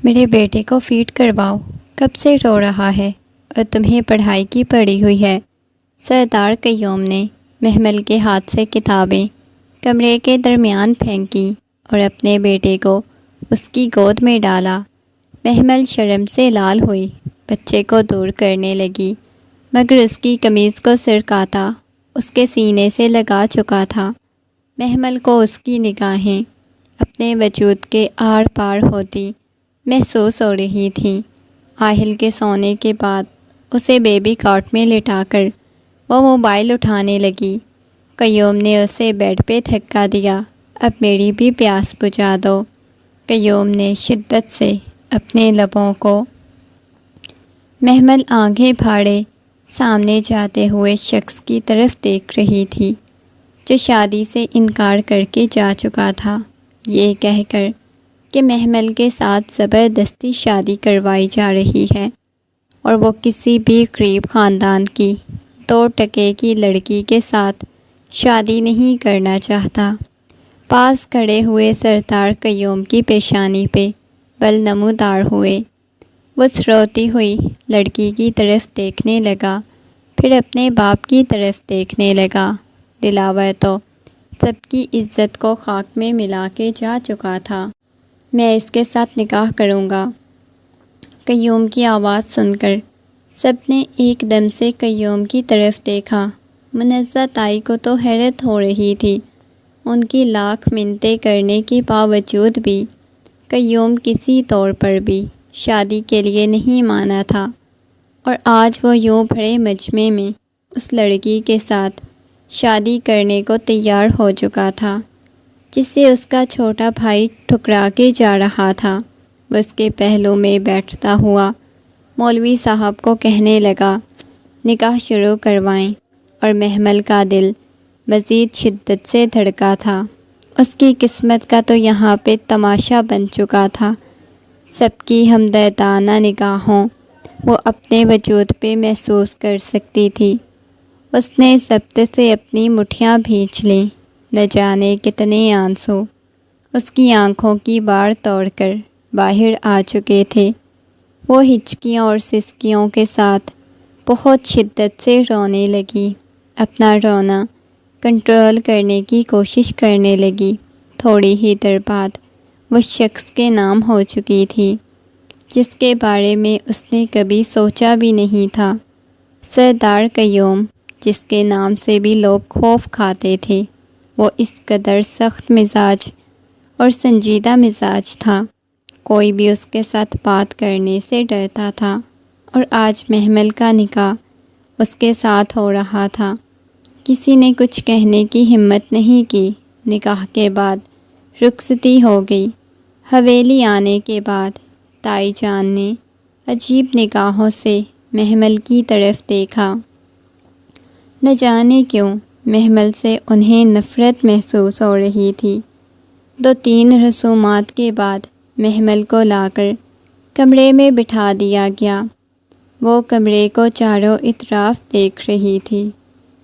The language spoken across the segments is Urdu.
میرے بیٹے کو فیڈ کرواؤ، کب سے رو رہا ہے اور تمہیں پڑھائی کی پڑی ہوئی ہے۔ سردار قیوم نے محمل کے ہاتھ سے کتابیں کمرے کے درمیان پھینکی اور اپنے بیٹے کو اس کی گود میں ڈالا۔ محمل شرم سے لال ہوئی، بچے کو دور کرنے لگی، مگر اس کی قمیض کو سرکاتا اس کے سینے سے لگا چکا تھا۔ محمل کو اس کی نگاہیں اپنے وجود کے آر پار ہوتی محسوس ہو رہی تھیں۔ آہل کے سونے کے بعد اسے بیبی کاٹ میں لٹا کر وہ موبائل اٹھانے لگی۔ قیوم نے اسے بیڈ پہ دھکا دیا، اب میری بھی پیاس بجھا دو۔ قیوم نے شدت سے اپنے لبوں کو محمل آنکھیں پھاڑے سامنے جاتے ہوئے شخص کی طرف دیکھ رہی تھی جو شادی سے انکار کر کے جا چکا تھا، یہ کہہ کر کہ محمل کے ساتھ زبردستی شادی کروائی جا رہی ہے اور وہ کسی بھی غریب خاندان کی 2 ٹکے کی لڑکی کے ساتھ شادی نہیں کرنا چاہتا۔ پاس کھڑے ہوئے سردار قیوم کی پیشانی پہ بل نمودار ہوئے۔ وہ روتی ہوئی لڑکی کی طرف دیکھنے لگا، پھر اپنے باپ کی طرف دیکھنے لگا۔ دلاور تو سب کی عزت کو خاک میں ملا کے جا چکا تھا۔ میں اس کے ساتھ نکاح کروں گا۔ قیوم کی آواز سن کر سب نے ایک دم سے قیوم کی طرف دیکھا۔ منزہ تائی کو تو حیرت ہو رہی تھی۔ ان کی لاکھ منتیں کرنے کے باوجود بھی قیوم کسی طور پر بھی شادی کے لیے نہیں مانا تھا، اور آج وہ یوں بھرے مجمع میں اس لڑکی کے ساتھ شادی کرنے کو تیار ہو چکا تھا جسے اس کا چھوٹا بھائی ٹھکرا کے جا رہا تھا۔ وہ اس کے پہلو میں بیٹھتا ہوا مولوی صاحب کو کہنے لگا، نکاح شروع کروائیں، اور محمل کا دل مزید شدت سے دھڑکا تھا۔ اس کی قسمت کا تو یہاں پہ تماشا بن چکا تھا۔ سب کی ہمدردانہ نگاہوں وہ اپنے وجود پہ محسوس کر سکتی تھی۔ اس نے ضبط سے اپنی مٹھیاں بھینچ لیں، نہ جانے کتنے آنسو اس کی آنکھوں کی باڑ توڑ کر باہر آ چکے تھے۔ وہ ہچکیوں اور سسکیوں کے ساتھ بہت شدت سے رونے لگی، اپنا رونا کنٹرول کرنے کی کوشش کرنے لگی۔ تھوڑی ہی دیر بعد وہ شخص کے نام ہو چکی تھی جس کے بارے میں اس نے کبھی سوچا بھی نہیں تھا۔ سردار قیوم، جس کے نام سے بھی لوگ خوف کھاتے تھے۔ وہ اس قدر سخت مزاج اور سنجیدہ مزاج تھا، کوئی بھی اس کے ساتھ بات کرنے سے ڈرتا تھا، اور آج محمل کا نکاح اس کے ساتھ ہو رہا تھا۔ کسی نے کچھ کہنے کی ہمت نہیں کی۔ نکاح کے بعد رخصتی ہو گئی۔ حویلی آنے کے بعد تائی جان نے عجیب نگاہوں سے محمل کی طرف دیکھا۔ نہ جانے کیوں محمل سے انہیں نفرت محسوس ہو رہی تھی۔ 2-3 رسومات کے بعد محمل کو لا کر کمرے میں بٹھا دیا گیا۔ وہ کمرے کو چاروں اطراف دیکھ رہی تھی۔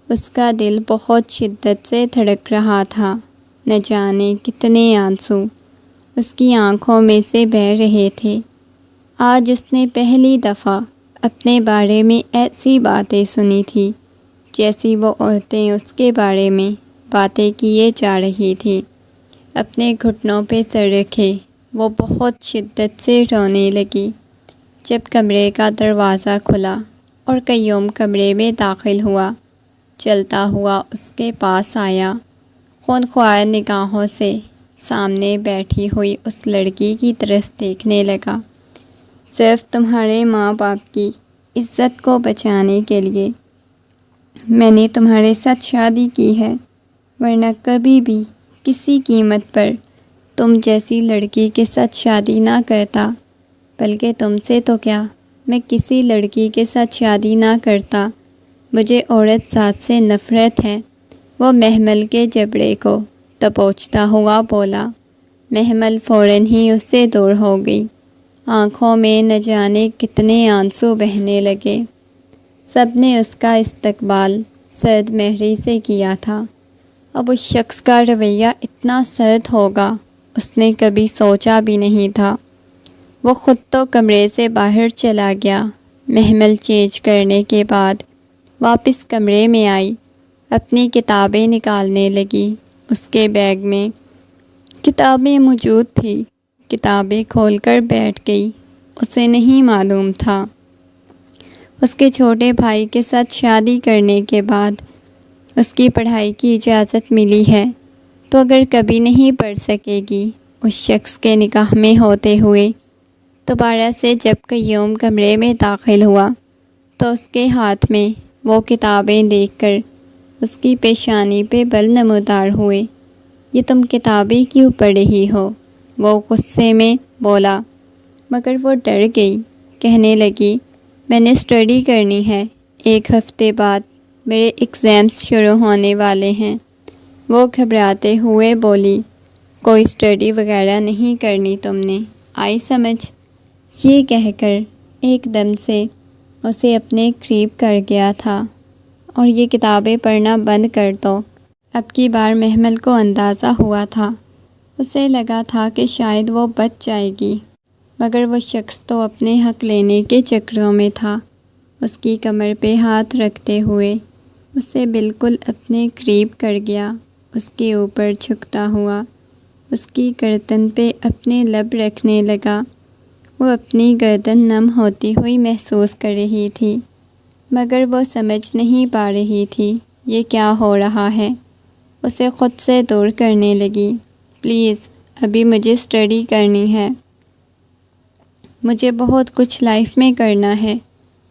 اس کا دل بہت شدت سے دھڑک رہا تھا، نہ جانے کتنے آنسو اس کی آنکھوں میں سے بہہ رہے تھے۔ آج اس نے پہلی دفعہ اپنے بارے میں ایسی باتیں سنی تھی جیسی وہ عورتیں اس کے بارے میں باتیں کیے جا رہی تھی۔ اپنے گھٹنوں پہ سر رکھے وہ بہت شدت سے رونے لگی۔ جب کمرے کا دروازہ کھلا اور قیوم کمرے میں داخل ہوا، چلتا ہوا اس کے پاس آیا، خونخوار نگاہوں سے سامنے بیٹھی ہوئی اس لڑکی کی طرف دیکھنے لگا۔ صرف تمہارے ماں باپ کی عزت کو بچانے کے لیے میں نے تمہارے ساتھ شادی کی ہے، ورنہ کبھی بھی کسی قیمت پر تم جیسی لڑکی کے ساتھ شادی نہ کرتا۔ بلکہ تم سے تو کیا، میں کسی لڑکی کے ساتھ شادی نہ کرتا۔ مجھے عورت ذات سے نفرت ہے۔ وہ محمل کے جبڑے کو دبوچتا ہوا بولا۔ محمل فوراً ہی اس سے دور ہو گئی۔ آنکھوں میں نہ جانے کتنے آنسو بہنے لگے۔ سب نے اس کا استقبال سرد مہری سے کیا تھا۔ اب اس شخص کا رویہ اتنا سرد ہوگا اس نے کبھی سوچا بھی نہیں تھا۔ وہ خود تو کمرے سے باہر چلا گیا۔ محمل چینج کرنے کے بعد واپس کمرے میں آئی، اپنی کتابیں نکالنے لگی۔ اس کے بیگ میں کتابیں موجود تھیں، کتابیں کھول کر بیٹھ گئی۔ اسے نہیں معلوم تھا اس کے چھوٹے بھائی کے ساتھ شادی کرنے کے بعد اس کی پڑھائی کی اجازت ملی ہے، تو اگر کبھی نہیں پڑھ سکے گی اس شخص کے نکاح میں ہوتے ہوئے۔ دوبارہ سے جب قیوم کمرے میں داخل ہوا تو اس کے ہاتھ میں وہ کتابیں دیکھ کر اس کی پیشانی پہ بل نمودار ہوئے۔ یہ تم کتابیں کیوں پڑھ رہی ہو؟ وہ غصے میں بولا، مگر وہ ڈر گئی۔ کہنے لگی، میں نے اسٹڈی کرنی ہے، 1 ہفتے بعد میرے ایگزامس شروع ہونے والے ہیں۔ وہ گھبراتے ہوئے بولی، کوئی اسٹڈی وغیرہ نہیں کرنی تم نے، آئی سمجھ؟ یہ کہہ کر ایک دم سے اسے اپنے قریب کر گیا تھا، اور یہ کتابیں پڑھنا بند کر دو۔ اب کی بار محمل کو اندازہ ہوا تھا، اسے لگا تھا کہ شاید وہ بچ جائے گی، مگر وہ شخص تو اپنے حق لینے کے چکروں میں تھا۔ اس کی کمر پہ ہاتھ رکھتے ہوئے اسے بالکل اپنے قریب کر گیا، اس کے اوپر جھکتا ہوا اس کی گردن پہ اپنے لب رکھنے لگا۔ وہ اپنی گردن نم ہوتی ہوئی محسوس کر رہی تھی، مگر وہ سمجھ نہیں پا رہی تھی یہ کیا ہو رہا ہے۔ اسے خود سے دور کرنے لگی، پلیز ابھی مجھے اسٹڈی کرنی ہے، مجھے بہت کچھ لائف میں کرنا ہے،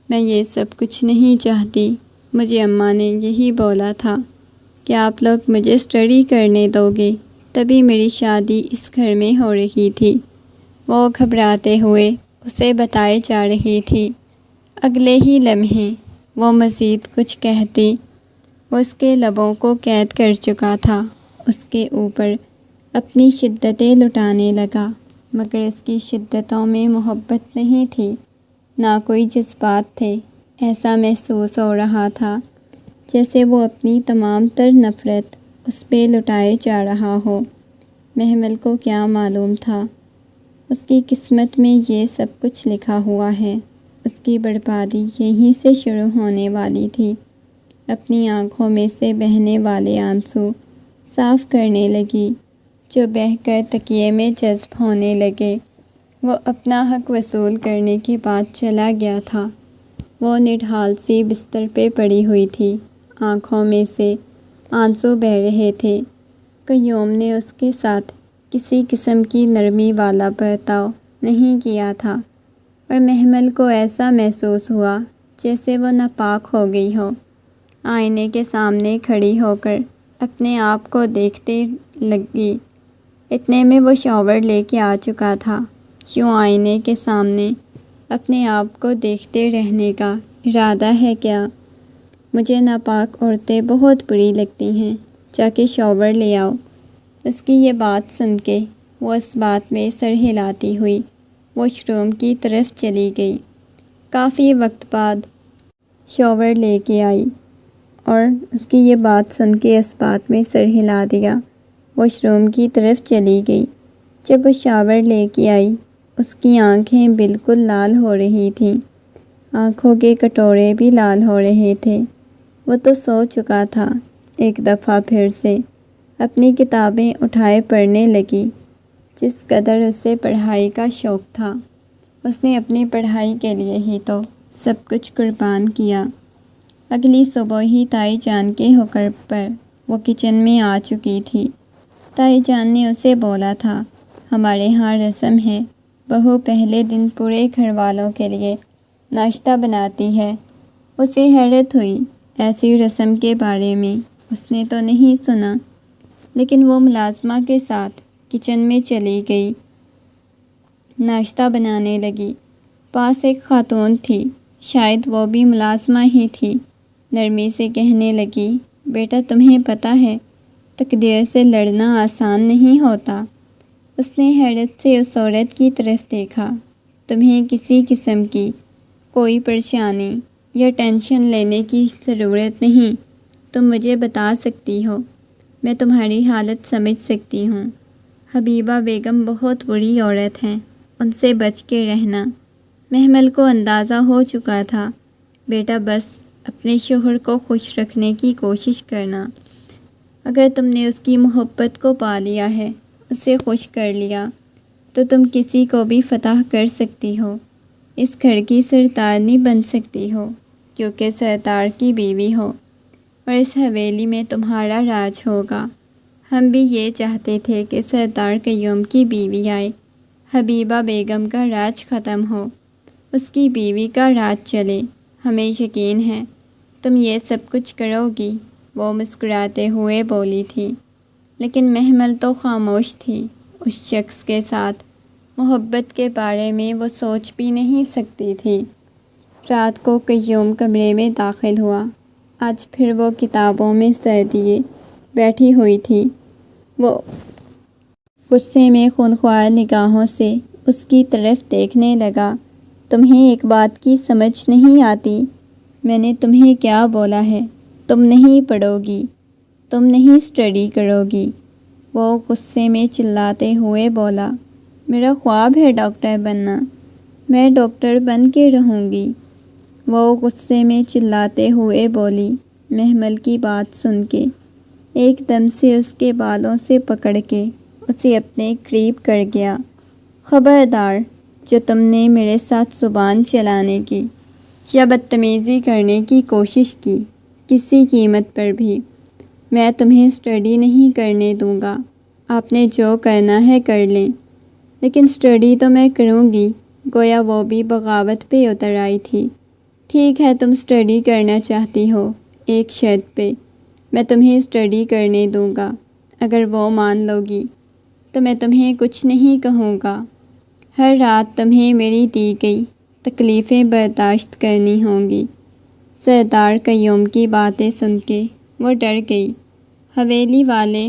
میں یہ سب کچھ نہیں چاہتی۔ مجھے اماں نے یہی بولا تھا کہ آپ لوگ مجھے اسٹڈی کرنے دو گے، تبھی میری شادی اس گھر میں ہو رہی تھی۔ وہ گھبراتے ہوئے اسے بتائے جا رہی تھی۔ اگلے ہی لمحے وہ مزید کچھ کہتی، وہ اس کے لبوں کو قید کر چکا تھا، اس کے اوپر اپنی شدتیں لٹانے لگا، مگر اس کی شدتوں میں محبت نہیں تھی، نہ کوئی جذبات تھے۔ ایسا محسوس ہو رہا تھا جیسے وہ اپنی تمام تر نفرت اس پہ لٹائے جا رہا ہو۔ محمل کو کیا معلوم تھا اس کی قسمت میں یہ سب کچھ لکھا ہوا ہے، اس کی بربادی یہیں سے شروع ہونے والی تھی۔ اپنی آنکھوں میں سے بہنے والے آنسو صاف کرنے لگی، جو بہہ کر تکیے میں جذب ہونے لگے۔ وہ اپنا حق وصول کرنے کے بعد چلا گیا تھا۔ وہ نڈھال سی بستر پہ پڑی ہوئی تھی، آنکھوں میں سے آنسو بہہ رہے تھے۔ قیوم نے اس کے ساتھ کسی قسم کی نرمی والا برتاؤ نہیں کیا تھا، اور محمل کو ایسا محسوس ہوا جیسے وہ ناپاک ہو گئی ہو۔ آئینے کے سامنے کھڑی ہو کر اپنے آپ کو دیکھتے لگی، اتنے میں وہ شاور لے کے آ چکا تھا۔ یوں آئینے کے سامنے اپنے آپ کو دیکھتے رہنے کا ارادہ ہے کیا؟ مجھے ناپاک عورتیں بہت بری لگتی ہیں، جا کے شاور لے آؤ۔ اس کی یہ بات سن کے وہ اس بات میں سر ہلاتی ہوئی واش روم کی طرف چلی گئی۔ کافی وقت بعد شاور لے کے آئی اور اس کی یہ بات سن کے اس بات میں سر ہلا دیا، واش روم کی طرف چلی گئی۔ جب وہ شاور لے کے آئی اس کی آنکھیں بالکل لال ہو رہی تھیں، آنکھوں کے کٹورے بھی لال ہو رہے تھے۔ وہ تو سو چکا تھا۔ ایک دفعہ پھر سے اپنی کتابیں اٹھائے پڑھنے لگی۔ جس قدر اسے پڑھائی کا شوق تھا، اس نے اپنی پڑھائی کے لیے ہی تو سب کچھ قربان کیا۔ اگلی صبح ہی تائی جان کے حکم پر وہ کچن میں آ چکی تھی۔ تائی جان نے اسے بولا تھا، ہمارے ہاں رسم ہے، بہو پہلے دن پورے گھر والوں کے لیے ناشتہ بناتی ہے۔ اسے حیرت ہوئی، ایسی رسم کے بارے میں اس نے تو نہیں سنا، لیکن وہ ملازمہ کے ساتھ کچن میں چلی گئی، ناشتہ بنانے لگی۔ پاس ایک خاتون تھی، شاید وہ بھی ملازمہ ہی تھی، نرمی سے کہنے لگی، بیٹا تمہیں پتہ ہے تقدیر سے لڑنا آسان نہیں ہوتا۔ اس نے حیرت سے اس عورت کی طرف دیکھا، تمہیں کسی قسم کی کوئی پریشانی یا ٹینشن لینے کی ضرورت نہیں، تم مجھے بتا سکتی ہو، میں تمہاری حالت سمجھ سکتی ہوں۔ حبیبہ بیگم بہت بری عورت ہیں، ان سے بچ کے رہنا۔ محمل کو اندازہ ہو چکا تھا، بیٹا بس اپنے شوہر کو خوش رکھنے کی کوشش کرنا۔ اگر تم نے اس کی محبت کو پا لیا ہے، اسے خوش کر لیا، تو تم کسی کو بھی فتح کر سکتی ہو، اس گھر کی سرتارنی بن سکتی ہو، کیونکہ سرتار کی بیوی ہو، اور اس حویلی میں تمہارا راج ہوگا۔ ہم بھی یہ چاہتے تھے کہ سرتار قیوم کی بیوی آئے، حبیبہ بیگم کا راج ختم ہو، اس کی بیوی کا راج چلے۔ ہمیں یقین ہے تم یہ سب کچھ کرو گی، وہ مسکراتے ہوئے بولی تھی۔ لیکن محمل تو خاموش تھی۔ اس شخص کے ساتھ محبت کے بارے میں وہ سوچ بھی نہیں سکتی تھی۔ رات کو قیوم کمرے میں داخل ہوا۔ آج پھر وہ کتابوں میں سر دیے بیٹھی ہوئی تھی۔ وہ غصے میں خونخوار نگاہوں سے اس کی طرف دیکھنے لگا۔ تمہیں ایک بات کی سمجھ نہیں آتی؟ میں نے تمہیں کیا بولا ہے؟ تم نہیں پڑھو گی، تم نہیں اسٹڈی کرو گی، وہ غصے میں چلاتے ہوئے بولا۔ میرا خواب ہے ڈاکٹر بننا، میں ڈاکٹر بن کے رہوں گی، وہ غصے میں چلاتے ہوئے بولی۔ محمل کی بات سن کے ایک دم سے اس کے بالوں سے پکڑ کے اسے اپنے قریب کر گیا۔ خبردار، جو تم نے میرے ساتھ زبان چلانے کی یا بدتمیزی کرنے کی کوشش کی، کسی قیمت پر بھی، میں تمہیں اسٹڈی نہیں کرنے دوں گا۔ آپ نے جو کرنا ہے کر لیں، لیکن اسٹڈی تو میں کروں گی۔ گویا وہ بھی بغاوت پہ اتر آئی تھی۔ ٹھیک ہے، تم اسٹڈی کرنا چاہتی ہو، ایک شرط پہ، میں تمہیں اسٹڈی کرنے دوں گا۔ اگر وہ مان لو گی تو میں تمہیں کچھ نہیں کہوں گا۔ ہر رات تمہیں میری دی گئی تکلیفیں برداشت کرنی ہوں گی۔ سردار قیوم کی باتیں سن کے وہ ڈر گئی۔ حویلی والے،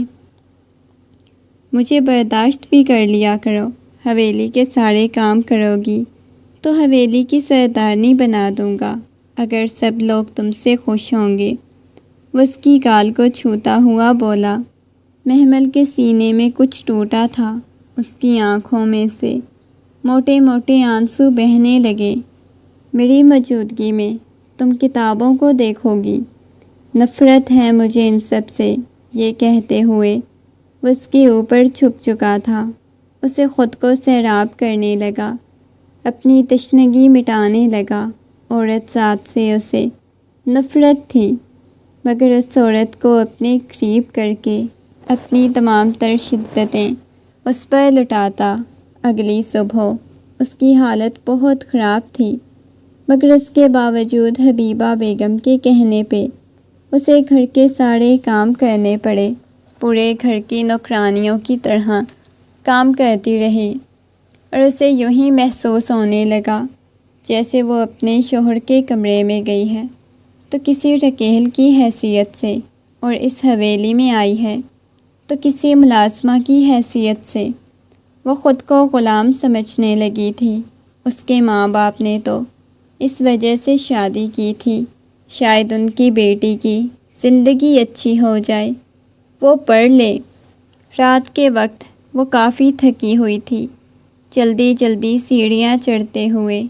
مجھے برداشت بھی کر لیا کرو، حویلی کے سارے کام کرو گی تو حویلی کی سردارنی بنا دوں گا، اگر سب لوگ تم سے خوش ہوں گے۔ وہ اس کی گال کو چھوتا ہوا بولا۔ محمل کے سینے میں کچھ ٹوٹا تھا، اس کی آنکھوں میں سے موٹے موٹے آنسو بہنے لگے۔ میری موجودگی میں تم کتابوں کو دیکھو گی، نفرت ہے مجھے ان سب سے۔ یہ کہتے ہوئے وہ اس کے اوپر چھپ چکا تھا، اسے خود کو سیراب کرنے لگا، اپنی تشنگی مٹانے لگا۔ عورت ذات سے اسے نفرت تھی، مگر اس عورت کو اپنے قریب کر کے اپنی تمام تر شدتیں اس پر لٹاتا۔ اگلی صبح اس کی حالت بہت خراب تھی، مگر اس کے باوجود حبیبہ بیگم کے کہنے پہ اسے گھر کے سارے کام کرنے پڑے۔ پورے گھر کی نوکرانیوں کی طرح کام کرتی رہی، اور اسے یوں ہی محسوس ہونے لگا جیسے وہ اپنے شوہر کے کمرے میں گئی ہے تو کسی رکیل کی حیثیت سے، اور اس حویلی میں آئی ہے تو کسی ملازمہ کی حیثیت سے۔ وہ خود کو غلام سمجھنے لگی تھی۔ اس کے ماں باپ نے تو اس وجہ سے شادی کی تھی، شاید ان کی بیٹی کی زندگی اچھی ہو جائے، وہ پڑھ لے۔ رات کے وقت وہ کافی تھکی ہوئی تھی، جلدی جلدی سیڑھیاں چڑھتے ہوئے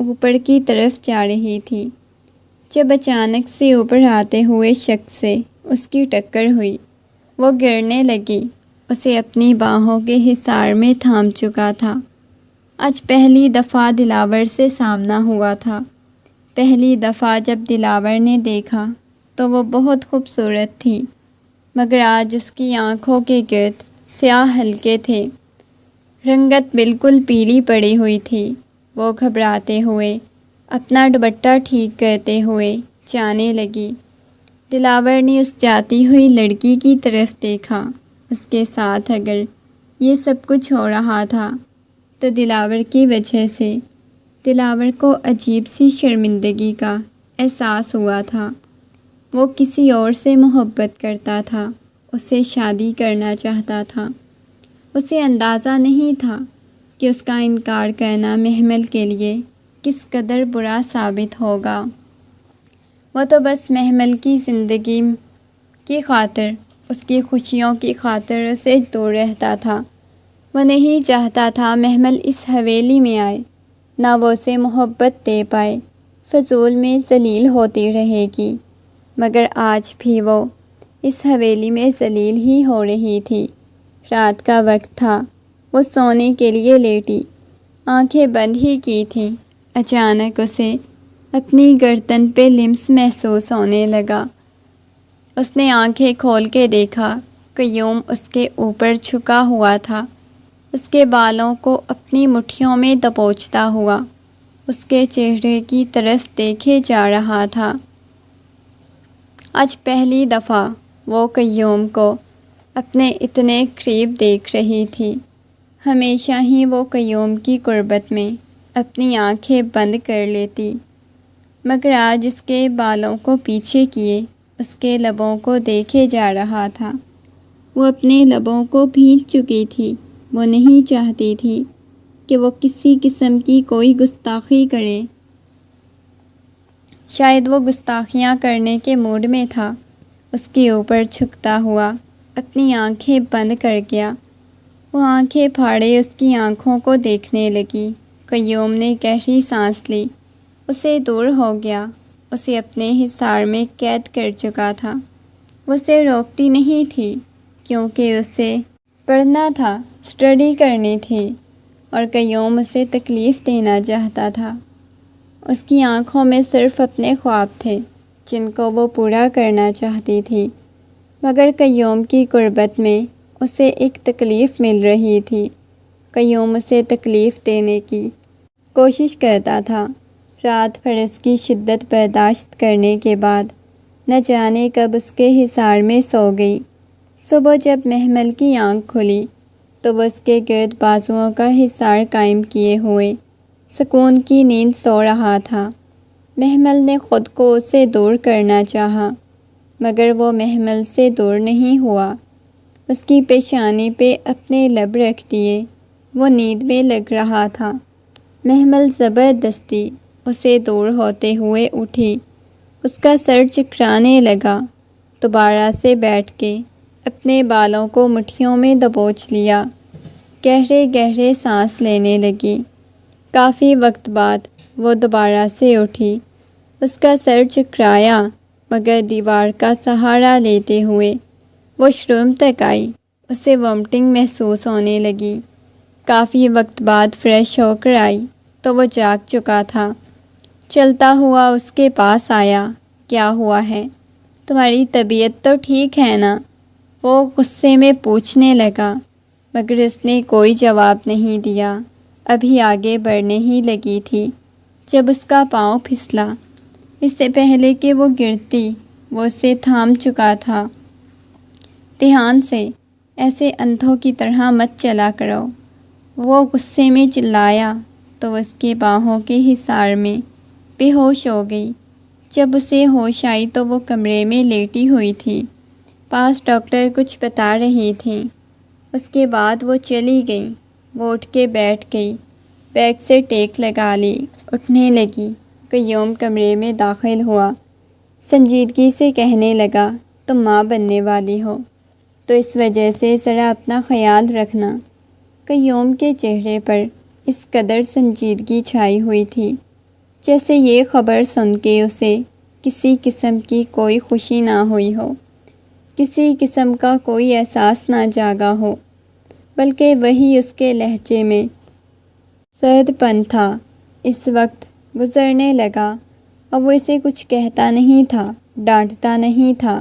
اوپر کی طرف جا رہی تھی، جب اچانک سے اوپر آتے ہوئے شخص سے اس کی ٹکر ہوئی۔ وہ گرنے لگی، اسے اپنی باہوں کے حصار میں تھام چکا تھا۔ آج پہلی دفعہ دلاور سے سامنا ہوا تھا۔ پہلی دفعہ جب دلاور نے دیکھا تو وہ بہت خوبصورت تھی، مگر آج اس کی آنکھوں کے گرد سیاہ حلقے تھے، رنگت بالکل پیلی پڑی ہوئی تھی۔ وہ گھبراتے ہوئے اپنا دوپٹہ ٹھیک کرتے ہوئے جانے لگی۔ دلاور نے اس جاتی ہوئی لڑکی کی طرف دیکھا۔ اس کے ساتھ اگر یہ سب کچھ ہو رہا تھا تو دلاور کی وجہ سے دلاور کو عجیب سی شرمندگی کا احساس ہوا تھا۔ وہ کسی اور سے محبت کرتا تھا، اسے شادی کرنا چاہتا تھا۔ اسے اندازہ نہیں تھا کہ اس کا انکار کرنا محمل کے لیے کس قدر برا ثابت ہوگا۔ وہ تو بس محمل کی زندگی کی خاطر، اس کی خوشیوں کی خاطر اسے دور رہتا تھا، وہ نہیں چاہتا تھا محمل اس حویلی میں آئے، نہ وہ اسے محبت دے پائے، فضول میں ذلیل ہوتی رہے گی۔ مگر آج بھی وہ اس حویلی میں ذلیل ہی ہو رہی تھی۔ رات کا وقت تھا، وہ سونے کے لیے لیٹی، آنکھیں بند ہی کی تھیں۔ اچانک اسے اپنی گردن پہ لمس محسوس ہونے لگا۔ اس نے آنکھیں کھول کے دیکھا، قیوم اس کے اوپر جھکا ہوا تھا، اس کے بالوں کو اپنی مٹھیوں میں دبوچتا ہوا اس کے چہرے کی طرف دیکھے جا رہا تھا۔ آج پہلی دفعہ وہ قیوم کو اپنے اتنے قریب دیکھ رہی تھی۔ ہمیشہ ہی وہ قیوم کی قربت میں اپنی آنکھیں بند کر لیتی، مگر آج اس کے بالوں کو پیچھے کیے اس کے لبوں کو دیکھے جا رہا تھا۔ وہ اپنے لبوں کو بھینچ چکی تھی۔ وہ نہیں چاہتی تھی کہ وہ کسی قسم کی کوئی گستاخی کرے۔ شاید وہ گستاخیاں کرنے کے موڈ میں تھا۔ اس کے اوپر جھکتا ہوا اپنی آنکھیں بند کر گیا۔ وہ آنکھیں پھاڑے اس کی آنکھوں کو دیکھنے لگی۔ قیوم نے گہری سانس لی، اسے دور ہو گیا، اسے اپنے حصار میں قید کر چکا تھا۔ وہ اسے روکتی نہیں تھی کیونکہ اسے پڑھنا تھا، اسٹڈی کرنی تھی، اور قیوم اسے تکلیف دینا چاہتا تھا۔ اس کی آنکھوں میں صرف اپنے خواب تھے جن کو وہ پورا کرنا چاہتی تھی، مگر قیوم کی قربت میں اسے ایک تکلیف مل رہی تھی۔ قیوم اسے تکلیف دینے کی کوشش کرتا تھا۔ رات بھر اس کی شدت برداشت کرنے کے بعد نہ جانے کب اس کے حصار میں سو گئی۔ صبح جب محمل کی آنکھ کھلی تو وہ اس کے گرد بازوؤں کا حصار قائم کیے ہوئے سکون کی نیند سو رہا تھا۔ محمل نے خود کو اس سے دور کرنا چاہا، مگر وہ محمل سے دور نہیں ہوا۔ اس کی پیشانی پہ اپنے لب رکھ دیے، وہ نیند میں لگ رہا تھا۔ محمل زبردستی اسے دور ہوتے ہوئے اٹھی، اس کا سر چکرانے لگا، دوبارہ سے بیٹھ کے اپنے بالوں کو مٹھیوں میں دبوچ لیا، گہرے گہرے سانس لینے لگی۔ کافی وقت بعد وہ دوبارہ سے اٹھی، اس کا سر چکرایا، مگر دیوار کا سہارا لیتے ہوئے وہ واش روم تک آئی۔ اسے وامٹنگ محسوس ہونے لگی۔ کافی وقت بعد فریش ہو کر آئی تو وہ جاگ چکا تھا۔ چلتا ہوا اس کے پاس آیا۔ کیا ہوا ہے؟ تمہاری طبیعت تو ٹھیک ہے نا؟ وہ غصے میں پوچھنے لگا، مگر اس نے کوئی جواب نہیں دیا۔ ابھی آگے بڑھنے ہی لگی تھی جب اس کا پاؤں پھسلا۔ اس سے پہلے کہ وہ گرتی وہ اسے تھام چکا تھا۔ دھیان سے، ایسے اندھوں کی طرح مت چلا کرو۔ وہ غصے میں چلایا تو اس کے باہوں کے حصار میں بے ہوش ہو گئی۔ جب اسے ہوش آئی تو وہ کمرے میں لیٹی ہوئی تھی، پاس ڈاکٹر کچھ بتا رہی تھیں۔ اس کے بعد وہ چلی گئی۔ وہ اٹھ کے بیٹھ گئی، بیگ سے ٹیک لگا لی، اٹھنے لگی۔ قیوم کمرے میں داخل ہوا، سنجیدگی سے کہنے لگا، تم ماں بننے والی ہو تو اس وجہ سے ذرا اپنا خیال رکھنا۔ قیوم کے چہرے پر اس قدر سنجیدگی چھائی ہوئی تھی جیسے یہ خبر سن کے اسے کسی قسم کی کوئی خوشی نہ ہوئی ہو، کسی قسم کا کوئی احساس نہ جاگا ہو، بلکہ وہی اس کے لہجے میں سرد پن تھا۔ اس وقت گزرنے لگا اور وہ اسے کچھ کہتا نہیں تھا، ڈانٹتا نہیں تھا،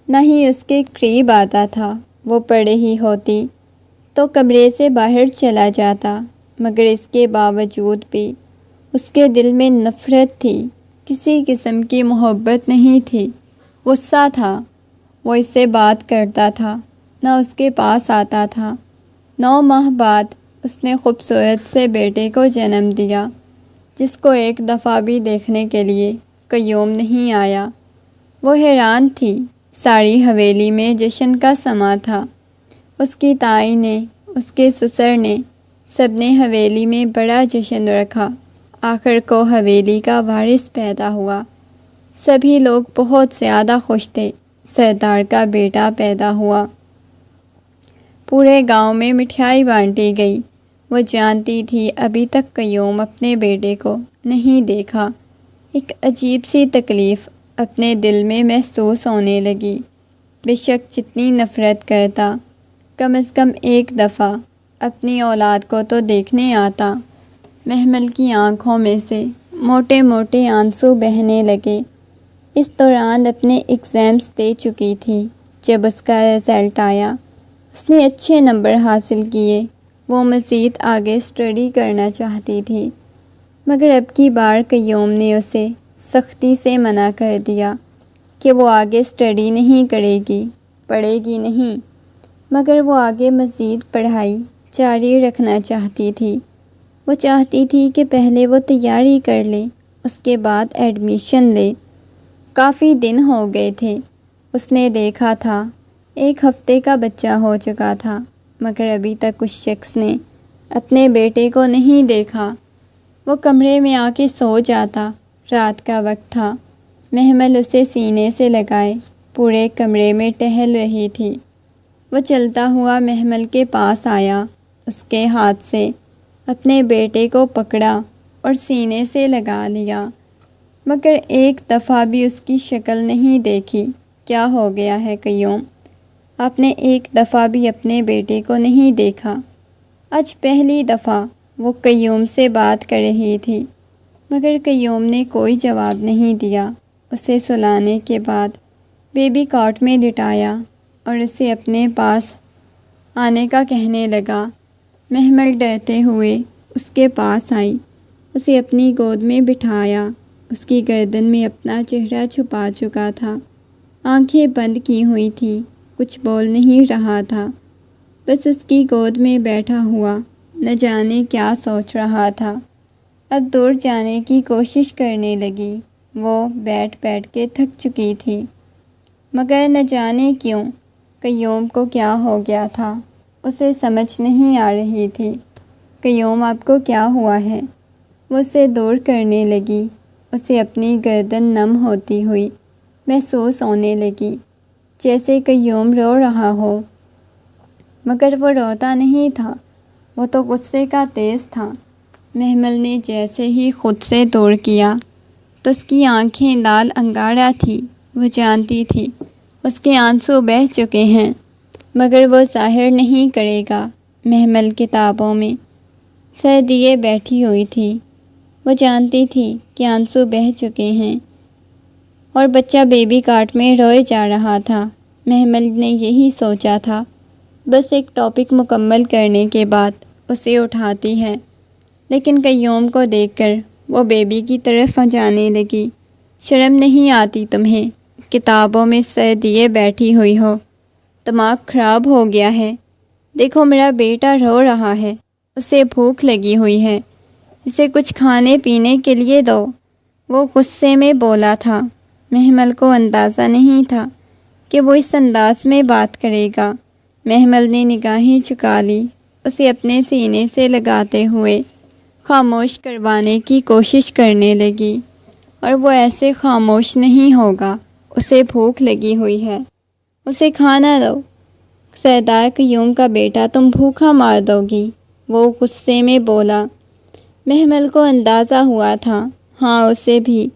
نہ ہی اس کے قریب آتا تھا۔ وہ پڑے ہی ہوتی تو کمرے سے باہر چلا جاتا، مگر اس کے باوجود بھی اس کے دل میں نفرت تھی، کسی قسم کی محبت نہیں تھی، غصہ تھا۔ وہ اس سے بات کرتا تھا، نہ اس کے پاس آتا تھا۔ 9 ماہ بعد اس نے خوبصورت سے بیٹے کو جنم دیا، جس کو ایک دفعہ بھی دیکھنے کے لیے قیوم نہیں آیا۔ وہ حیران تھی۔ ساری حویلی میں جشن کا سماں تھا۔ اس کی تائی نے، اس کے سسر نے، سب نے حویلی میں بڑا جشن رکھا۔ آخر کو حویلی کا وارث پیدا ہوا۔ سبھی لوگ بہت زیادہ خوش تھے۔ سردار کا بیٹا پیدا ہوا۔ پورے گاؤں میں مٹھائی بانٹی گئی۔ وہ جانتی تھی ابھی تک قیوم اپنے بیٹے کو نہیں دیکھا۔ ایک عجیب سی تکلیف اپنے دل میں محسوس ہونے لگی۔ بے شک جتنی نفرت کرتا، کم از کم ایک دفعہ اپنی اولاد کو تو دیکھنے آتا۔ محمل کی آنکھوں میں سے موٹے موٹے آنسو بہنے لگے۔ اس دوران اپنے ایگزامز دے چکی تھی۔ جب اس کا رزلٹ آیا، اس نے اچھے نمبر حاصل کیے۔ وہ مزید آگے اسٹڈی کرنا چاہتی تھی، مگر اب کی بار قیوم نے اسے سختی سے منع کر دیا کہ وہ آگے اسٹڈی نہیں کرے گی، پڑھے گی نہیں، مگر وہ آگے مزید پڑھائی جاری رکھنا چاہتی تھی۔ وہ چاہتی تھی کہ پہلے وہ تیاری کر لے، اس کے بعد ایڈمیشن لے۔ کافی دن ہو گئے تھے۔ اس نے دیکھا تھا 1 ہفتے کا بچہ ہو چکا تھا، مگر ابھی تک اس شخص نے اپنے بیٹے کو نہیں دیکھا۔ وہ کمرے میں آ کے سو جاتا۔ رات کا وقت تھا۔ محمل اسے سینے سے لگائے پورے کمرے میں ٹہل رہی تھی۔ وہ چلتا ہوا محمل کے پاس آیا، اس کے ہاتھ سے اپنے بیٹے کو پکڑا اور سینے سے لگا لیا، مگر ایک دفعہ بھی اس کی شکل نہیں دیکھی۔ کیا ہو گیا ہے قیوم؟ آپ نے ایک دفعہ بھی اپنے بیٹے کو نہیں دیکھا؟ آج پہلی دفعہ وہ قیوم سے بات کر رہی تھی، مگر قیوم نے کوئی جواب نہیں دیا۔ اسے سلانے کے بعد بیبی کاٹ میں لٹایا اور اسے اپنے پاس آنے کا کہنے لگا۔ محمل ڈرتے ہوئے اس کے پاس آئی، اسے اپنی گود میں بٹھایا۔ اس کی گردن میں اپنا چہرہ چھپا چکا تھا، آنکھیں بند کی ہوئی تھی، کچھ بول نہیں رہا تھا، بس اس کی گود میں بیٹھا ہوا نہ جانے کیا سوچ رہا تھا۔ اب دور جانے کی کوشش کرنے لگی۔ وہ بیٹھ بیٹھ کے تھک چکی تھی، مگر نہ جانے کیوں قیوم کو کیا ہو گیا تھا، اسے سمجھ نہیں آ رہی تھی۔ قیوم آپ کو کیا ہوا ہے؟ وہ اسے دور کرنے لگی۔ اسے اپنی گردن نم ہوتی ہوئی محسوس ہونے لگی، جیسے قیوم رو رہا ہو، مگر وہ روتا نہیں تھا، وہ تو غصے کا تیز تھا۔ محمل نے جیسے ہی خود سے دور کیا تو اس کی آنکھیں لال انگارہ تھی۔ وہ جانتی تھی اس کے آنسو بہہ چکے ہیں، مگر وہ ظاہر نہیں کرے گا۔ محمل کتابوں میں سر دیے بیٹھی ہوئی تھی۔ وہ جانتی تھی کہ آنسو بہہ چکے ہیں اور بچہ بیبی کاٹ میں روئے جا رہا تھا۔ محمل نے یہی سوچا تھا، بس ایک ٹاپک مکمل کرنے کے بعد اسے اٹھاتی ہے، لیکن قیوم کو دیکھ کر وہ بیبی کی طرف جانے لگی۔ شرم نہیں آتی تمہیں؟ کتابوں میں سر دیے بیٹھی ہوئی ہو، دماغ خراب ہو گیا ہے؟ دیکھو میرا بیٹا رو رہا ہے، اسے بھوک لگی ہوئی ہے، اسے کچھ کھانے پینے کے لیے دو۔ وہ غصے میں بولا تھا۔ محمل کو اندازہ نہیں تھا کہ وہ اس انداز میں بات کرے گا۔ محمل نے نگاہیں چکا لی، اسے اپنے سینے سے لگاتے ہوئے خاموش کروانے کی کوشش کرنے لگی، اور وہ ایسے خاموش نہیں ہوگا۔ اسے بھوک لگی ہوئی ہے، اسے کھانا دو۔ سردار قیوم کا بیٹا تم بھوکا مار دو گی، وہ غصے میں بولا۔ محمل کو اندازہ ہوا تھا، ہاں اسے بھی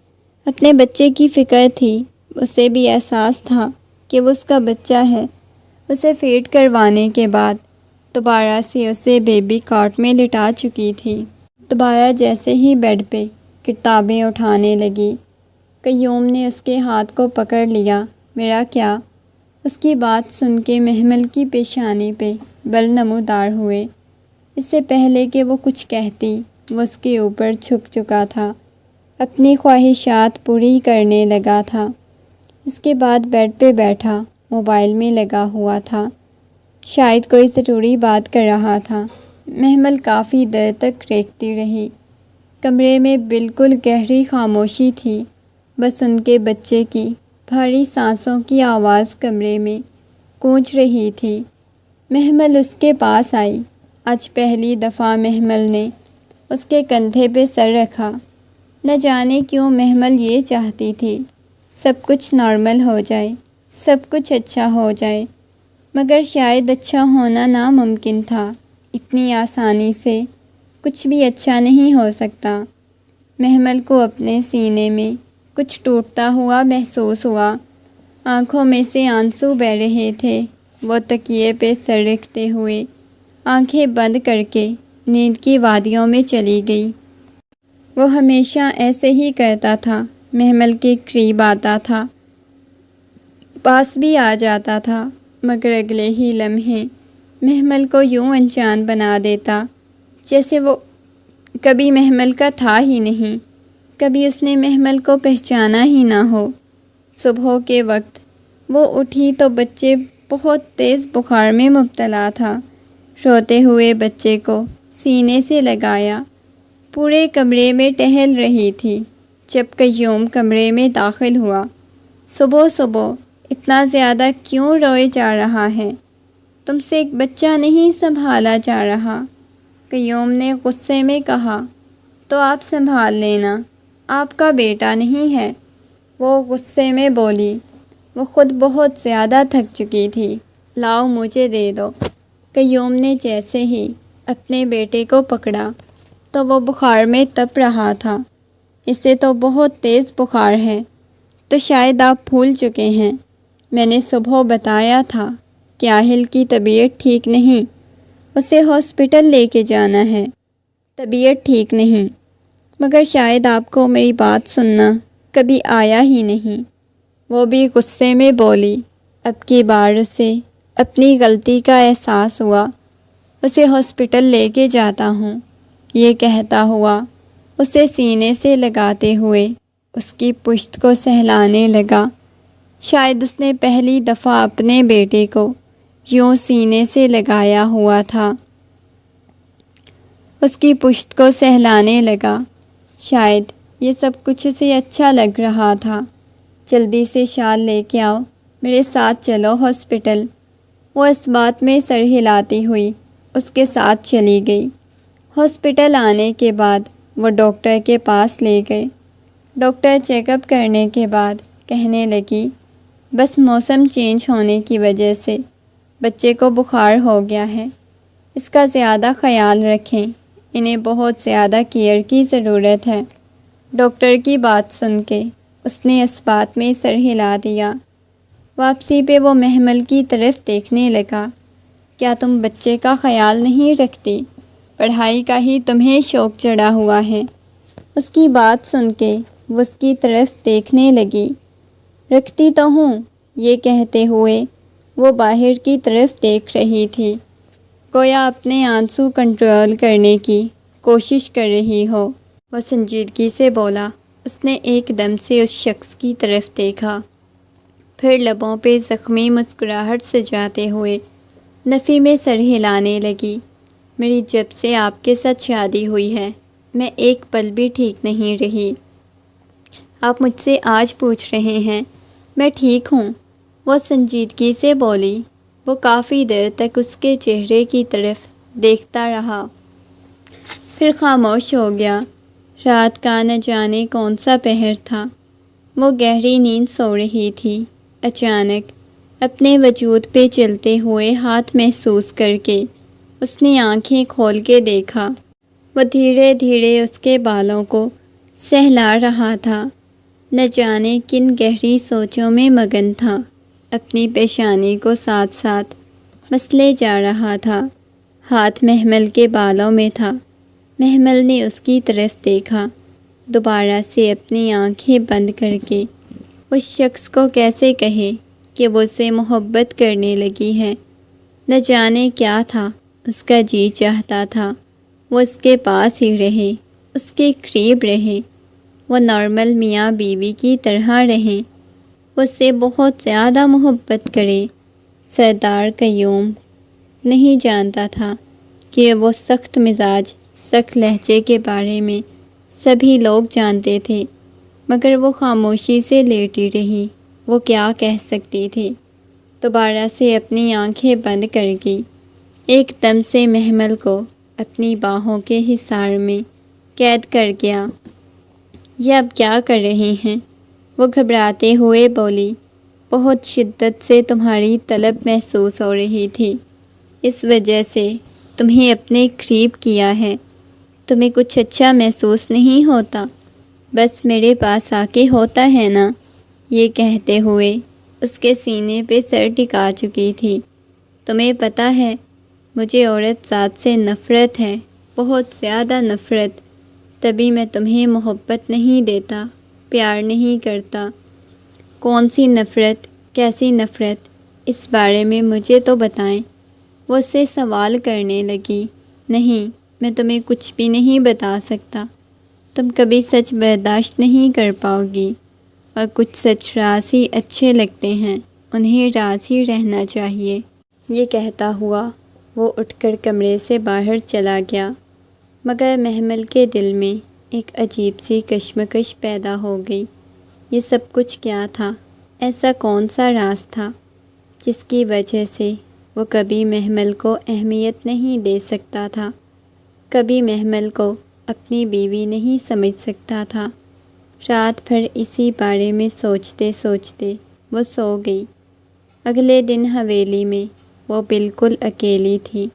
اپنے بچے کی فکر تھی، اسے بھی احساس تھا کہ وہ اس کا بچہ ہے۔ اسے فیڈ کروانے کے بعد دوبارہ سے اسے بیبی کاٹ میں لٹا چکی تھی۔ دوبارہ جیسے ہی بیڈ پہ کتابیں اٹھانے لگی، قیوم نے اس کے ہاتھ کو پکڑ لیا۔ میرا کیا؟ اس کی بات سن کے محمل کی پیشانی پہ بل نمودار ہوئے۔ اس سے پہلے کہ وہ کچھ کہتی، وہ اس کے اوپر جھک چکا تھا، اپنی خواہشات پوری کرنے لگا تھا۔ اس کے بعد بیڈ پہ بیٹھا موبائل میں لگا ہوا تھا، شاید کوئی ضروری بات کر رہا تھا۔ محمل کافی دیر تک دیکھتی رہی۔ کمرے میں بالکل گہری خاموشی تھی، بس ان کے بچے کی بھاری سانسوں کی آواز کمرے میں گونج رہی تھی۔ محمل اس کے پاس آئی۔ آج پہلی دفعہ محمل نے اس کے کندھے پہ سر رکھا۔ نہ جانے کیوں محمل یہ چاہتی تھی سب کچھ نارمل ہو جائے، سب کچھ اچھا ہو جائے، مگر شاید اچھا ہونا ناممکن تھا، اتنی آسانی سے کچھ بھی اچھا نہیں ہو سکتا۔ محمل کو اپنے سینے میں کچھ ٹوٹتا ہوا محسوس ہوا، آنکھوں میں سے آنسو بہہ رہے تھے۔ وہ تکیے پہ سر رکھتے ہوئے آنکھیں بند کر کے نیند کی وادیوں میں چلی گئی۔ وہ ہمیشہ ایسے ہی کرتا تھا، محمل کے قریب آتا تھا، پاس بھی آ جاتا تھا، مگر اگلے ہی لمحے محمل کو یوں انجان بنا دیتا جیسے وہ کبھی محمل کا تھا ہی نہیں، کبھی اس نے محمل کو پہچانا ہی نہ ہو۔ صبح کے وقت وہ اٹھی تو بچے بہت تیز بخار میں مبتلا تھا۔ روتے ہوئے بچے کو سینے سے لگایا، پورے کمرے میں ٹہل رہی تھی۔ جب قیوم کمرے میں داخل ہوا، صبح صبح اتنا زیادہ کیوں روئے جا رہا ہے؟ تم سے ایک بچہ نہیں سنبھالا جا رہا؟ قیوم نے غصے میں کہا۔ تو آپ سنبھال لینا، آپ کا بیٹا نہیں ہے، وہ غصے میں بولی۔ وہ خود بہت زیادہ تھک چکی تھی۔ لاؤ مجھے دے دو۔ قیوم نے جیسے ہی اپنے بیٹے کو پکڑا تو وہ بخار میں تپ رہا تھا۔ اسے تو بہت تیز بخار ہے۔ تو شاید آپ بھول چکے ہیں، میں نے صبح بتایا تھا کہ آہل کی طبیعت ٹھیک نہیں، اسے ہاسپٹل لے کے جانا ہے۔ طبیعت ٹھیک نہیں، مگر شاید آپ کو میری بات سننا کبھی آیا ہی نہیں، وہ بھی غصے میں بولی۔ اب کی بار اسے اپنی غلطی کا احساس ہوا۔ اسے ہاسپٹل لے کے جاتا ہوں، یہ کہتا ہوا اسے سینے سے لگاتے ہوئے اس کی پشت کو سہلانے لگا۔ شاید اس نے پہلی دفعہ اپنے بیٹے کو یوں سینے سے لگایا ہوا تھا۔ اس کی پشت کو سہلانے لگا۔ شاید یہ سب کچھ اسے اچھا لگ رہا تھا۔ جلدی سے شال لے کے آؤ، میرے ساتھ چلو ہاسپٹل۔ وہ اس بات میں سر ہلاتی ہوئی اس کے ساتھ چلی گئی۔ ہاسپٹل آنے کے بعد وہ ڈاکٹر کے پاس لے گئے۔ ڈاکٹر چیک اپ کرنے کے بعد کہنے لگی، بس موسم چینج ہونے کی وجہ سے بچے کو بخار ہو گیا ہے، اس کا زیادہ خیال رکھیں، انہیں بہت زیادہ کیئر کی ضرورت ہے۔ ڈاکٹر کی بات سن کے اس نے اس بات میں سر ہلا دیا۔ واپسی پہ وہ محمل کی طرف دیکھنے لگا۔ کیا تم بچے کا خیال نہیں رکھتی؟ پڑھائی کا ہی تمہیں شوق چڑھا ہوا ہے۔ اس کی بات سن کے وہ اس کی طرف دیکھنے لگی۔ رکھتی تو ہوں، یہ کہتے ہوئے وہ باہر کی طرف دیکھ رہی تھی، گویا اپنے آنسو کنٹرول کرنے کی کوشش کر رہی ہو۔ وہ سنجیدگی سے بولا۔ اس نے ایک دم سے اس شخص کی طرف دیکھا، پھر لبوں پہ زخمی مسکراہٹ سجاتے ہوئے نفی میں سر ہلانے لگی۔ میری جب سے آپ کے ساتھ شادی ہوئی ہے، میں ایک پل بھی ٹھیک نہیں رہی۔ آپ مجھ سے آج پوچھ رہے ہیں میں ٹھیک ہوں؟ وہ سنجیدگی سے بولی۔ وہ کافی دیر تک اس کے چہرے کی طرف دیکھتا رہا، پھر خاموش ہو گیا۔ رات کا نہ جانے کون سا پہر تھا، وہ گہری نیند سو رہی تھی۔ اچانک اپنے وجود پہ چلتے ہوئے ہاتھ محسوس کر کے اس نے آنکھیں کھول کے دیکھا۔ وہ دھیرے دھیرے اس کے بالوں کو سہلا رہا تھا، نہ جانے کن گہری سوچوں میں مگن تھا، اپنی پیشانی کو ساتھ ساتھ مسلے جا رہا تھا۔ ہاتھ محمل کے بالوں میں تھا۔ محمل نے اس کی طرف دیکھا، دوبارہ سے اپنی آنکھیں بند کر کے اس شخص کو کیسے کہے کہ وہ اسے محبت کرنے لگی ہے؟ نہ جانے کیا تھا اس کا جی چاہتا تھا وہ اس کے پاس ہی رہے، اس کے قریب رہے، وہ نارمل میاں بیوی کی طرح رہیں، وہ اس سے بہت زیادہ محبت کرے۔ سردار قیوم نہیں جانتا تھا کہ وہ سخت مزاج، سخت لہجے کے بارے میں سبھی لوگ جانتے تھے، مگر وہ خاموشی سے لیٹی رہی۔ وہ کیا کہہ سکتی تھی؟ دوبارہ سے اپنی آنکھیں بند کر گئی۔ ایک دم سے محمل کو اپنی باہوں کے حصار میں قید کر گیا۔ یہ اب کیا کر رہے ہیں؟ وہ گھبراتے ہوئے بولی۔ بہت شدت سے تمہاری طلب محسوس ہو رہی تھی، اس وجہ سے تمہیں اپنے قریب کیا ہے۔ تمہیں کچھ اچھا محسوس نہیں ہوتا؟ بس میرے پاس آ کے ہوتا ہے نا۔ یہ کہتے ہوئے اس کے سینے پہ سر ٹکا چکی تھی۔ تمہیں پتہ ہے مجھے عورت ذات سے نفرت ہے، بہت زیادہ نفرت۔ تبھی میں تمہیں محبت نہیں دیتا، پیار نہیں کرتا۔ کون سی نفرت؟ کیسی نفرت؟ اس بارے میں مجھے تو بتائیں۔ وہ اس سے سوال کرنے لگی۔ نہیں، میں تمہیں کچھ بھی نہیں بتا سکتا۔ تم کبھی سچ برداشت نہیں کر پاؤ گی، اور کچھ سچ راز ہی اچھے لگتے ہیں، انہیں راز ہی رہنا چاہیے۔ یہ کہتا ہوا وہ اٹھ کر کمرے سے باہر چلا گیا، مگر محمل کے دل میں ایک عجیب سی کشمکش پیدا ہو گئی۔ یہ سب کچھ کیا تھا؟ ایسا کون سا راز تھا جس کی وجہ سے وہ کبھی محمل کو اہمیت نہیں دے سکتا تھا، کبھی محمل کو اپنی بیوی نہیں سمجھ سکتا تھا؟ رات بھر اسی بارے میں سوچتے سوچتے وہ سو گئی۔ اگلے دن حویلی میں وہ بالکل اکیلی تھی۔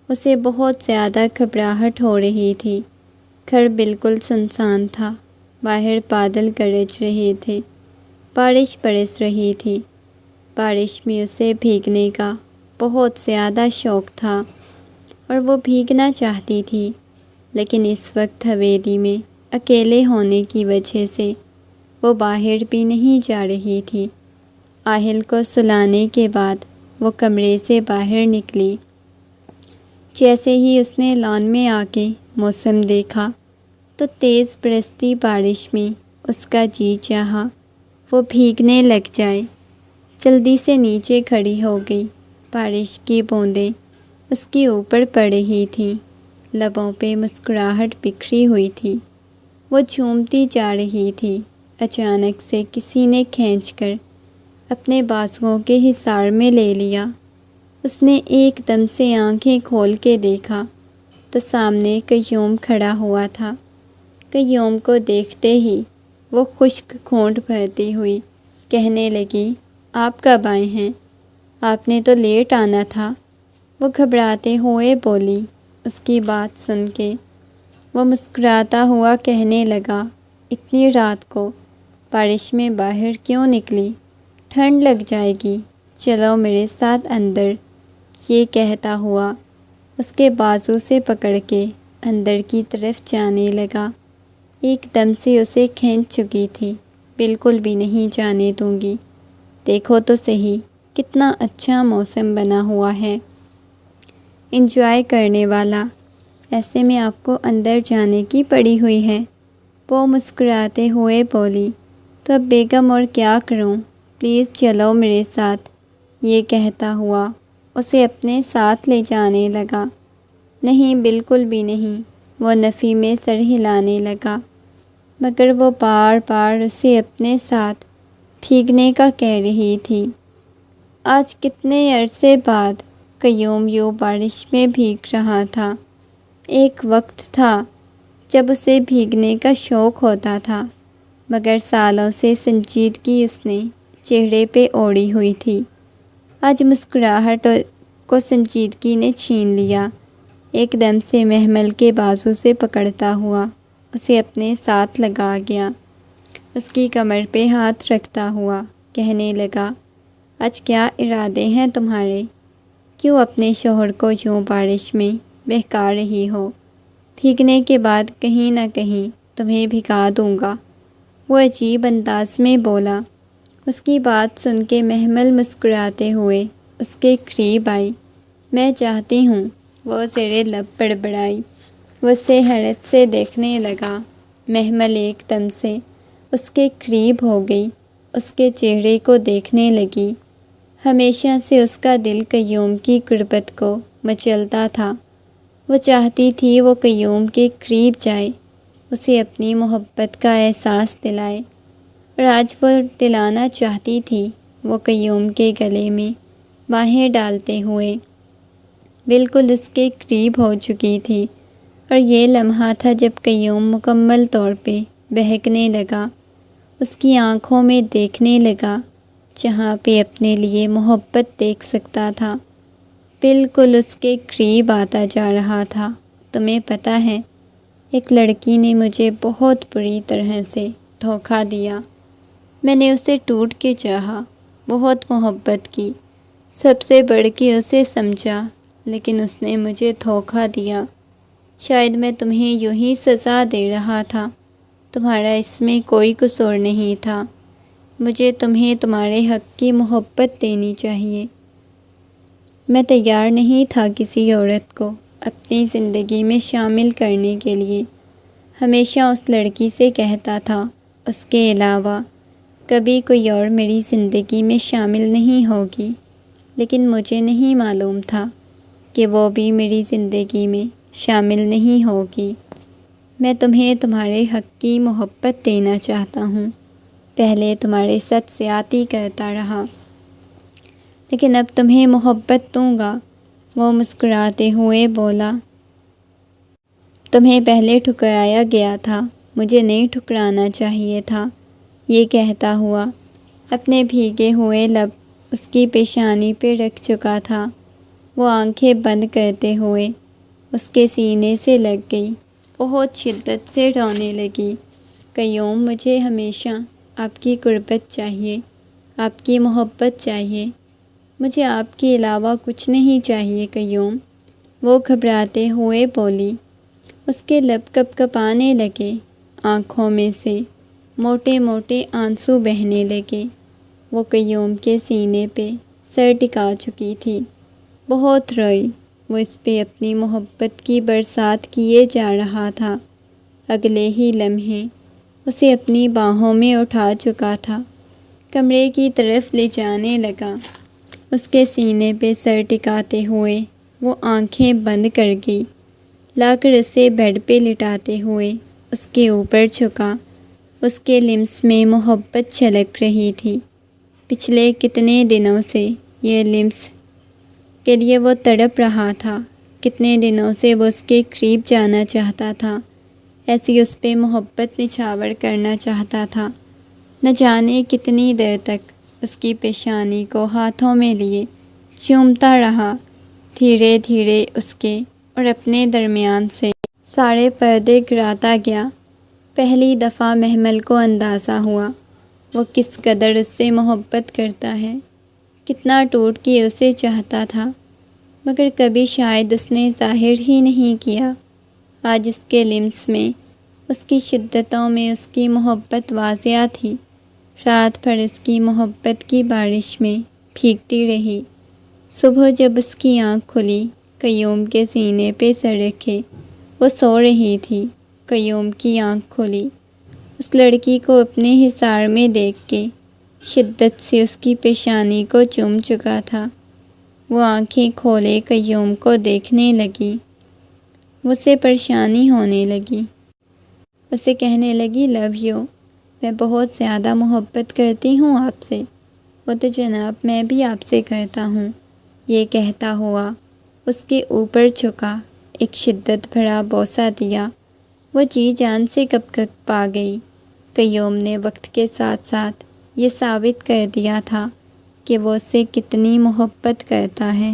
اسے بہت زیادہ گھبراہٹ ہو رہی تھی۔ گھر بالکل سنسان تھا، باہر بادل گرج رہے تھے، بارش برس رہی تھی۔ بارش میں اسے بھیگنے کا بہت زیادہ شوق تھا اور وہ بھیگنا چاہتی تھی، لیکن اس وقت حویلی میں اکیلے ہونے کی وجہ سے وہ باہر بھی نہیں جا رہی تھی۔ آہل کو سلانے کے بعد وہ کمرے سے باہر نکلی۔ جیسے ہی اس نے لان میں آ کے موسم دیکھا تو تیز برستی بارش میں اس کا جی چاہا وہ بھیگنے لگ جائے۔ جلدی سے نیچے کھڑی ہو گئی۔ بارش کی بوندیں اس کے اوپر پڑ رہی تھیں، لبوں پہ مسکراہٹ بکھری ہوئی تھی، وہ جھومتی جا رہی تھی۔ اچانک سے کسی نے کھینچ کر اپنے بازوؤں کے حصار میں لے لیا۔ اس نے ایک دم سے آنکھیں کھول کے دیکھا تو سامنے قیوم کھڑا ہوا تھا۔ قیوم کو دیکھتے ہی وہ خشک ہونٹ بھرتی ہوئی کہنے لگی، آپ کب آئے ہیں؟ آپ نے تو لیٹ آنا تھا۔ وہ گھبراتے ہوئے بولی۔ اس کی بات سن کے وہ مسکراتا ہوا کہنے لگا، اتنی رات کو بارش میں باہر کیوں نکلی؟ ٹھنڈ لگ جائے گی، چلو میرے ساتھ اندر۔ یہ کہتا ہوا اس کے بازو سے پکڑ کے اندر کی طرف جانے لگا۔ ایک دم سے اسے کھینچ چکی تھی۔ بالکل بھی نہیں جانے دوں گی۔ دیکھو تو صحیح کتنا اچھا موسم بنا ہوا ہے، انجوائے کرنے والا، ایسے میں آپ کو اندر جانے کی پڑی ہوئی ہے۔ وہ مسکراتے ہوئے بولی، تو اب بیگم اور کیا کروں؟ پلیز چلو میرے ساتھ۔ یہ کہتا ہوا اسے اپنے ساتھ لے جانے لگا۔ نہیں، بالکل بھی نہیں، وہ نفی میں سر ہلانے لگا، مگر وہ بار بار اسے اپنے ساتھ بھیگنے کا کہہ رہی تھی۔ آج کتنے عرصے بعد قیوم یوں بارش میں بھیگ رہا تھا۔ ایک وقت تھا جب اسے بھیگنے کا شوق ہوتا تھا، مگر سالوں سے سنجیدگی اس نے چہرے پہ اوڑھی ہوئی تھی۔ آج مسکراہٹ کو سنجیدگی نے چھین لیا۔ ایک دم سے محمل کے بازو سے پکڑتا ہوا اسے اپنے ساتھ لگا گیا۔ اس کی کمر پہ ہاتھ رکھتا ہوا کہنے لگا، آج کیا ارادے ہیں تمہارے؟ کیوں اپنے شوہر کو یوں بارش میں بہکا رہی ہو؟ بھیگنے کے بعد کہیں نہ کہیں تمہیں بھگا دوں گا، وہ عجیب انداز میں بولا۔ اس کی بات سن کے محمل مسکراتے ہوئے اس کے قریب آئی۔ میں چاہتی ہوں، وہ زیر لب بڑبڑائی۔ وہ اسے حیرت سے دیکھنے لگا۔ محمل ایک دم سے اس کے قریب ہو گئی، اس کے چہرے کو دیکھنے لگی۔ ہمیشہ سے اس کا دل قیوم کی قربت کو مچلتا تھا۔ وہ چاہتی تھی وہ قیوم کے قریب جائے، اسے اپنی محبت کا احساس دلائے، اور آج وہ دلانا چاہتی تھی۔ وہ قیوم کے گلے میں باہیں ڈالتے ہوئے بالکل اس کے قریب ہو چکی تھی، اور یہ لمحہ تھا جب قیوم مکمل طور پہ بہکنے لگا، اس کی آنکھوں میں دیکھنے لگا، جہاں پہ اپنے لیے محبت دیکھ سکتا تھا، بالکل اس کے قریب آتا جا رہا تھا۔ تمہیں پتہ ہے، ایک لڑکی نے مجھے بہت بری طرح سے دھوکہ دیا۔ میں نے اسے ٹوٹ کے چاہا، بہت محبت کی، سب سے بڑھ کے اسے سمجھا، لیکن اس نے مجھے دھوکہ دیا۔ شاید میں تمہیں یوں ہی سزا دے رہا تھا، تمہارا اس میں کوئی قصور نہیں تھا۔ مجھے تمہیں تمہارے حق کی محبت دینی چاہیے۔ میں تیار نہیں تھا کسی عورت کو اپنی زندگی میں شامل کرنے کے لیے۔ ہمیشہ اس لڑکی سے کہتا تھا، اس کے علاوہ کبھی کوئی اور میری زندگی میں شامل نہیں ہوگی، لیکن مجھے نہیں معلوم تھا کہ وہ بھی میری زندگی میں شامل نہیں ہوگی۔ میں تمہیں تمہارے حق کی محبت دینا چاہتا ہوں۔ پہلے تمہارے ساتھ زیادتی کرتا رہا، لیکن اب تمہیں محبت دوں گا۔ وہ مسکراتے ہوئے بولا، تمہیں پہلے ٹھکرایا گیا تھا، مجھے نہیں ٹھکرانا چاہیے تھا۔ یہ کہتا ہوا اپنے بھیگے ہوئے لب اس کی پیشانی پہ رکھ چکا تھا۔ وہ آنکھیں بند کرتے ہوئے اس کے سینے سے لگ گئی، بہت شدت سے رونے لگی۔ قیوم، مجھے ہمیشہ آپ کی قربت چاہیے، آپ کی محبت چاہیے، مجھے آپ کے علاوہ کچھ نہیں چاہیے قیوم۔ وہ گھبراتے ہوئے بولی۔ اس کے لب کپ کپانے لگے، آنکھوں میں سے موٹے موٹے آنسو بہنے لگے۔ وہ قیوم کے سینے پہ سر ٹکا چکی تھی، بہت روئی۔ وہ اس پہ اپنی محبت کی برسات کیے جا رہا تھا۔ اگلے ہی لمحے اسے اپنی باہوں میں اٹھا چکا تھا، کمرے کی طرف لے جانے لگا۔ اس کے سینے پہ سر ٹکاتے ہوئے وہ آنکھیں بند کر گئی، لا کر اسے بیڈ پہ لٹاتے ہوئے اس کے اوپر جھکا۔ اس کے لمس میں محبت چھلک رہی تھی۔ پچھلے کتنے دنوں سے یہ لمس کے لیے وہ تڑپ رہا تھا، کتنے دنوں سے وہ اس کے قریب جانا چاہتا تھا، ایسی اس پہ محبت نچھاور کرنا چاہتا تھا۔ نہ جانے کتنی دیر تک اس کی پیشانی کو ہاتھوں میں لیے چومتا رہا۔ دھیرے دھیرے اس کے اور اپنے درمیان سے سارے پردے گراتا گیا۔ پہلی دفعہ محمل کو اندازہ ہوا وہ کس قدر اس سے محبت کرتا ہے، کتنا ٹوٹ کے اسے چاہتا تھا، مگر کبھی شاید اس نے ظاہر ہی نہیں کیا۔ آج اس کے لمس میں، اس کی شدتوں میں اس کی محبت واضح تھی۔ رات بھر اس کی محبت کی بارش میں بھیگتی رہی۔ صبح جب اس کی آنکھ کھلی، قیوم کے سینے پہ سر رکھے وہ سو رہی تھی۔ قیوم کی آنکھ کھلی، اس لڑکی کو اپنے حصار میں دیکھ کے شدت سے اس کی پیشانی کو چوم چکا تھا۔ وہ آنکھیں کھولے قیوم کو دیکھنے لگی، اسے پریشانی ہونے لگی۔ اسے کہنے لگی، لو یو، میں بہت زیادہ محبت کرتی ہوں آپ سے۔ وہ تو جناب میں بھی آپ سے کرتا ہوں۔ یہ کہتا ہوا اس کے اوپر جھکا، ایک شدت بھرا بوسہ دیا۔ وہ جی جان سے کپ کپ پا گئی۔ قیوم نے وقت کے ساتھ ساتھ یہ ثابت کر دیا تھا کہ وہ اس سے کتنی محبت کرتا ہے۔